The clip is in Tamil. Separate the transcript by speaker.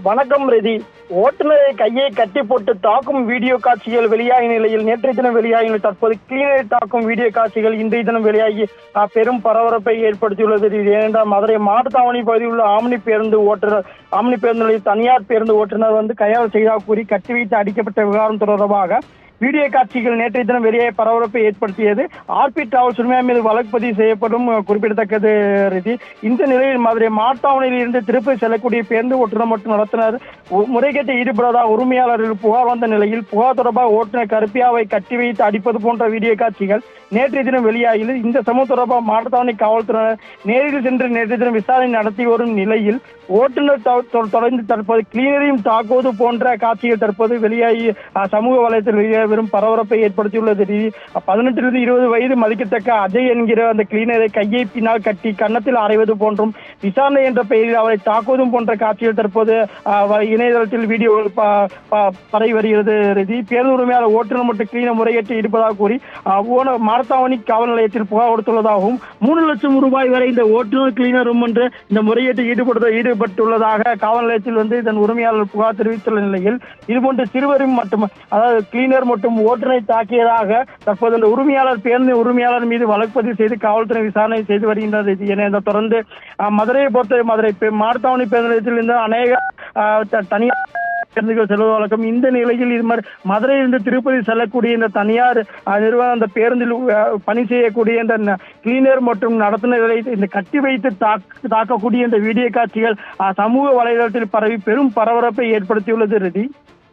Speaker 1: வணக்கம் ரெதி. ஓட்டுநரை கையை கட்டி போட்டு தாக்கும் வீடியோ காட்சிகள் வெளியாகிய நிலையில் நேற்றைய தினம் வெளியாகி தற்போது கிளீனரை தாக்கும் வீடியோ காட்சிகள் இன்றைய தினம் வெளியாகி பெரும் பரபரப்பை ஏற்படுத்தியுள்ளது. ஏனென்றால் மதுரை மாட்டுத்தாவணி பகுதியில் உள்ள ஆம்னி பேருந்து நிலையில் தனியார் பேருந்து ஓட்டுநர் கையால் செய்தாக கூறி கட்டி வைத்து அடிக்கப்பட்ட விவகாரம் தொடர்பாக வீடியோ காட்சிகள் நேற்றைய தினம் வெளியே பரபரப்பை ஏற்படுத்தியது. ஆர்பி டிராவல்ஸ் உரிமையா மீது வழக்கு பதிவு செய்யப்படும் குறிப்பிடத்தக்கது ரீதி. இந்த நிலையில் மதுரை மாட்டாவணியில் இருந்து திருப்பதி செல்லக்கூடிய பேருந்து ஓட்டுநர் மற்றும் நடத்துனர் முறைகேட்டில் ஈடுபடுவதாக உரிமையாளர்கள் புகார் வந்த நிலையில் புகார் தொடர்பாக ஓட்டுநர் கருப்பியாவை கட்டி வைத்து அடிப்பது போன்ற வீடியோ காட்சிகள் நேற்றைய தினம் வெளியாகியது. இந்த சம்பவம் தொடர்பாக மாட்டுத்தாவணி காவல்துறையினர் நேரில் சென்று நேற்றைய தினம் விசாரணை நடத்தி வரும் நிலையில் ஓட்டுநர் தொடர்ந்து தற்போது கிளீனரையும் தாக்குவது போன்ற காட்சிகள் தற்போது வெளியாகி சமூக வலைதளத்தில் வெறும் பரபரப்பை ஏற்படுத்தியுள்ளது. 18 20 வயது மதிக்கத்தக்க அஜய் என்கிற அந்த கிளீனரை கையை பின்னால் கட்டி கன்னத்தில் அறைவது போன்றும் விசாரணை என்ற பெயரில் அவரை தாக்குவதும் போன்ற காட்சிகள் தற்போது இணையதளத்தில் வீடியோ பரவி வருகிறது. பேருந்து உரிமையாளர் ஓட்டுநர் மற்றும் கிளீனர் முறைகேட்டில் இருப்பதாக கூறி மாரத்தாவணி காவல் நிலையத்தில் புகார் கொடுத்துள்ளதாகவும் 3 லட்சம் ரூபாய் வரை இந்த ஓட்டுநர் கிளீனரும் என்று இந்த முறைகேட்டில் ஈடுபட்டுள்ளதாக காவல் நிலையத்தில் இதன் உரிமையாளர் புகார் தெரிவித்துள்ள நிலையில் இதுபோன்ற சிறுவரும் மற்றும் அதாவது கிளீனர் மற்றும் ஓட்டுநரை தாக்கியதாக தற்போது அந்த பேருந்து உரிமையாளர் மீது வழக்கு பதிவு செய்து காவல்துறை விசாரணை செய்து வருகின்றது. என தொடர்ந்து மதுரையை பொறுத்த மதுரை மாட்டுத்தாவணி பேருந்து நிலையத்தில் இருந்து அநேக தனியார் பேருந்துகள் செல்வது வழக்கம். இந்த நிலையில் இது மாதிரி மதுரையிலிருந்து திருப்பதி செல்லக்கூடிய இந்த தனியார் நிறுவனம் அந்த பேருந்தில் பணி செய்யக்கூடிய இந்த கிளீனர் மற்றும் நடத்துனர்களை இந்த கட்டி வைத்து தாக்கக்கூடிய இந்த வீடியோ காட்சிகள் சமூக வலைதளத்தில் பரவி பெரும் பரபரப்பை ஏற்படுத்தியுள்ளது.